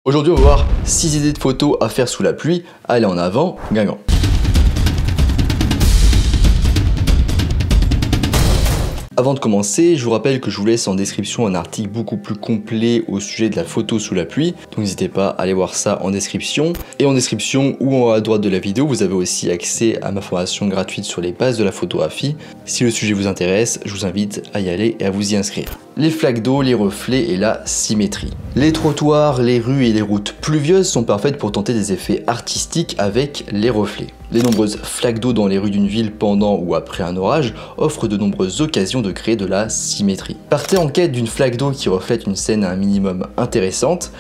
Aujourd'hui, on va voir 6 idées de photos à faire sous la pluie. Allez en avant, Guingamp. Avant de commencer, je vous rappelle que je vous laisse en description un article beaucoup plus complet au sujet de la photo sous la pluie. Donc n'hésitez pas à aller voir ça en description. Et en description ou en haut à droite de la vidéo, vous avez aussi accès à ma formation gratuite sur les bases de la photographie. Si le sujet vous intéresse, je vous invite à y aller et à vous y inscrire. Les flaques d'eau, les reflets et la symétrie. Les trottoirs, les rues et les routes pluvieuses sont parfaites pour tenter des effets artistiques avec les reflets. Les nombreuses flaques d'eau dans les rues d'une ville pendant ou après un orage offrent de nombreuses occasions de créer de la symétrie. Partez en quête d'une flaque d'eau qui reflète une scène à un minimum intéressante.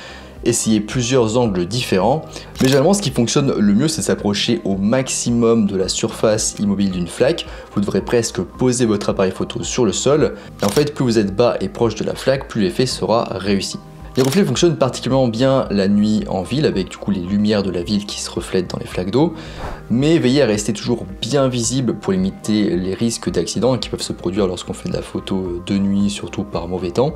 Essayez plusieurs angles différents, mais généralement ce qui fonctionne le mieux c'est s'approcher au maximum de la surface immobile d'une flaque. Vous devrez presque poser votre appareil photo sur le sol, et en fait plus vous êtes bas et proche de la flaque, plus l'effet sera réussi. Les reflets fonctionnent particulièrement bien la nuit en ville avec du coup les lumières de la ville qui se reflètent dans les flaques d'eau, mais veillez à rester toujours bien visible pour limiter les risques d'accidents qui peuvent se produire lorsqu'on fait de la photo de nuit, surtout par mauvais temps.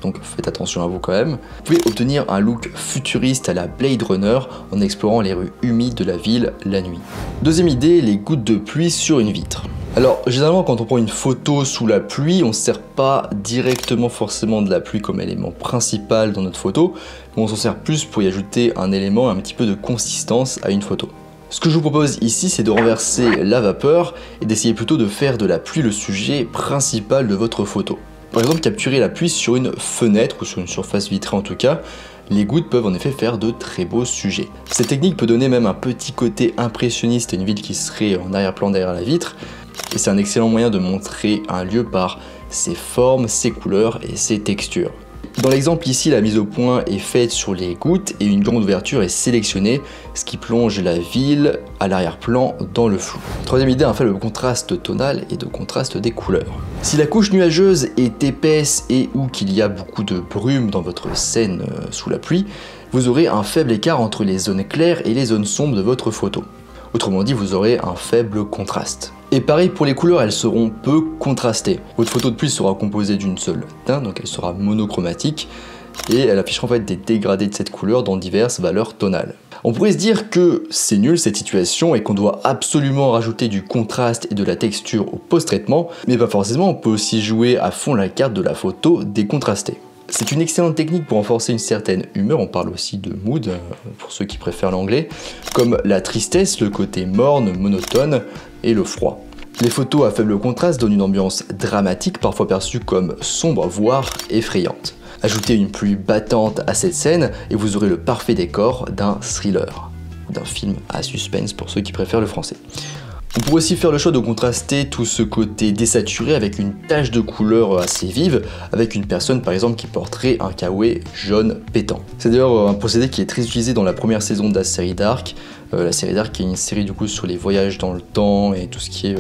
Donc faites attention à vous quand même. Vous pouvez obtenir un look futuriste à la Blade Runner en explorant les rues humides de la ville la nuit. Deuxième idée, les gouttes de pluie sur une vitre. Alors généralement quand on prend une photo sous la pluie, on ne se sert pas directement forcément de la pluie comme élément principal dans notre photo, mais on s'en sert plus pour y ajouter un élément, un petit peu de consistance à une photo. Ce que je vous propose ici, c'est de renverser la vapeur et d'essayer plutôt de faire de la pluie le sujet principal de votre photo. Par exemple, capturer la pluie sur une fenêtre ou sur une surface vitrée en tout cas, les gouttes peuvent en effet faire de très beaux sujets. Cette technique peut donner même un petit côté impressionniste à une ville qui serait en arrière-plan derrière la vitre, et c'est un excellent moyen de montrer un lieu par ses formes, ses couleurs et ses textures. Dans l'exemple ici, la mise au point est faite sur les gouttes et une grande ouverture est sélectionnée, ce qui plonge la ville à l'arrière-plan dans le flou. Troisième idée, un faible contraste tonal et de contraste des couleurs. Si la couche nuageuse est épaisse et ou qu'il y a beaucoup de brume dans votre scène sous la pluie, vous aurez un faible écart entre les zones claires et les zones sombres de votre photo. Autrement dit, vous aurez un faible contraste. Et pareil pour les couleurs, elles seront peu contrastées. Votre photo de pluie sera composée d'une seule teinte, donc elle sera monochromatique, et elle affichera en fait des dégradés de cette couleur dans diverses valeurs tonales. On pourrait se dire que c'est nul cette situation et qu'on doit absolument rajouter du contraste et de la texture au post-traitement, mais pas forcément, on peut aussi jouer à fond la carte de la photo décontrastée. C'est une excellente technique pour renforcer une certaine humeur, on parle aussi de mood, pour ceux qui préfèrent l'anglais, comme la tristesse, le côté morne, monotone et le froid. Les photos à faible contraste donnent une ambiance dramatique, parfois perçue comme sombre, voire effrayante. Ajoutez une pluie battante à cette scène et vous aurez le parfait décor d'un thriller, d'un film à suspense pour ceux qui préfèrent le français. On pourrait aussi faire le choix de contraster tout ce côté désaturé avec une tache de couleur assez vive, avec une personne par exemple qui porterait un kawaii jaune pétant. C'est d'ailleurs un procédé qui est très utilisé dans la première saison de la série Dark. La série Dark qui est une série du coup sur les voyages dans le temps et tout ce qui est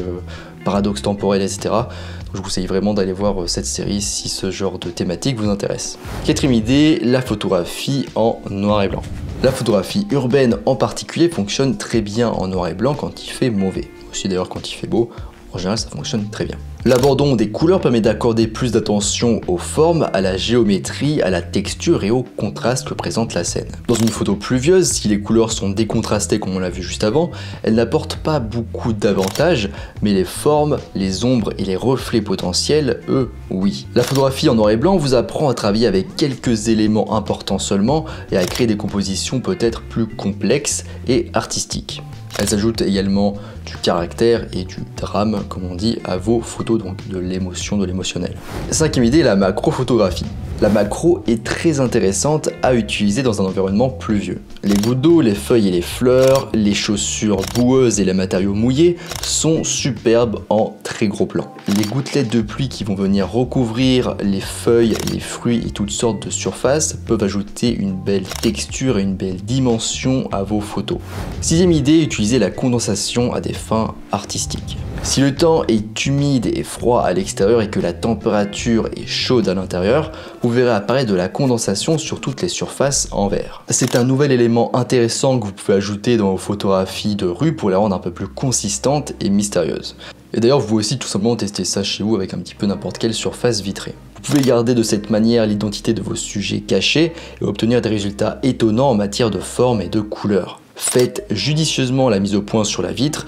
paradoxe temporel, etc. Donc je vous conseille vraiment d'aller voir cette série si ce genre de thématique vous intéresse. Quatrième idée, la photographie en noir et blanc. La photographie urbaine en particulier fonctionne très bien en noir et blanc quand il fait mauvais. Aussi d'ailleurs quand il fait beau, en général ça fonctionne très bien. L'abandon des couleurs permet d'accorder plus d'attention aux formes, à la géométrie, à la texture et au contraste que présente la scène. Dans une photo pluvieuse, si les couleurs sont décontrastées comme on l'a vu juste avant, elles n'apportent pas beaucoup d'avantages, mais les formes, les ombres et les reflets potentiels, eux, oui. La photographie en noir et blanc vous apprend à travailler avec quelques éléments importants seulement et à créer des compositions peut-être plus complexes et artistiques. Elles ajoutent également du caractère et du drame, comme on dit, à vos photos, donc de l'émotion, de l'émotionnel. Cinquième idée, la macrophotographie. La macro est très intéressante à utiliser dans un environnement pluvieux. Les gouttes d'eau, les feuilles et les fleurs, les chaussures boueuses et les matériaux mouillés sont superbes en très gros plans. Les gouttelettes de pluie qui vont venir recouvrir les feuilles, les fruits et toutes sortes de surfaces peuvent ajouter une belle texture et une belle dimension à vos photos. Sixième idée, utiliser la condensation à des fins artistiques. Si le temps est humide et froid à l'extérieur et que la température est chaude à l'intérieur, vous verrez apparaître de la condensation sur toutes les surfaces en verre. C'est un nouvel élément intéressant que vous pouvez ajouter dans vos photographies de rue pour les rendre un peu plus consistantes et mystérieuses. Et d'ailleurs, vous pouvez aussi tout simplement tester ça chez vous avec un petit peu n'importe quelle surface vitrée. Vous pouvez garder de cette manière l'identité de vos sujets cachés et obtenir des résultats étonnants en matière de forme et de couleur. Faites judicieusement la mise au point sur la vitre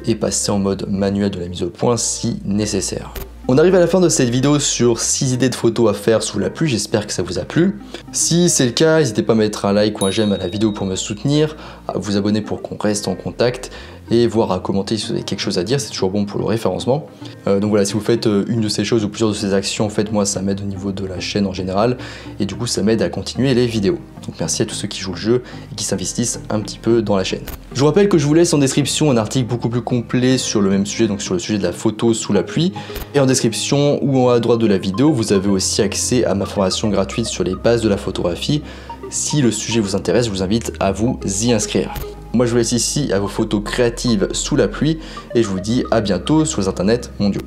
et passez en mode manuel de la mise au point si nécessaire. On arrive à la fin de cette vidéo sur 6 idées de photos à faire sous la pluie, j'espère que ça vous a plu. Si c'est le cas, n'hésitez pas à mettre un like ou un j'aime à la vidéo pour me soutenir, à vous abonner pour qu'on reste en contact et voir à commenter si vous avez quelque chose à dire, c'est toujours bon pour le référencement. Donc voilà, si vous faites une de ces choses ou plusieurs de ces actions, en fait moi ça m'aide au niveau de la chaîne en général et du coup ça m'aide à continuer les vidéos. Donc merci à tous ceux qui jouent le jeu et qui s'investissent un petit peu dans la chaîne. Je vous rappelle que je vous laisse en description un article beaucoup plus complet sur le même sujet, donc sur le sujet de la photo sous la pluie. Et en description ou en haut à droite de la vidéo, vous avez aussi accès à ma formation gratuite sur les bases de la photographie. Si le sujet vous intéresse, je vous invite à vous y inscrire. Moi je vous laisse ici à vos photos créatives sous la pluie et je vous dis à bientôt sur les internets mondiaux.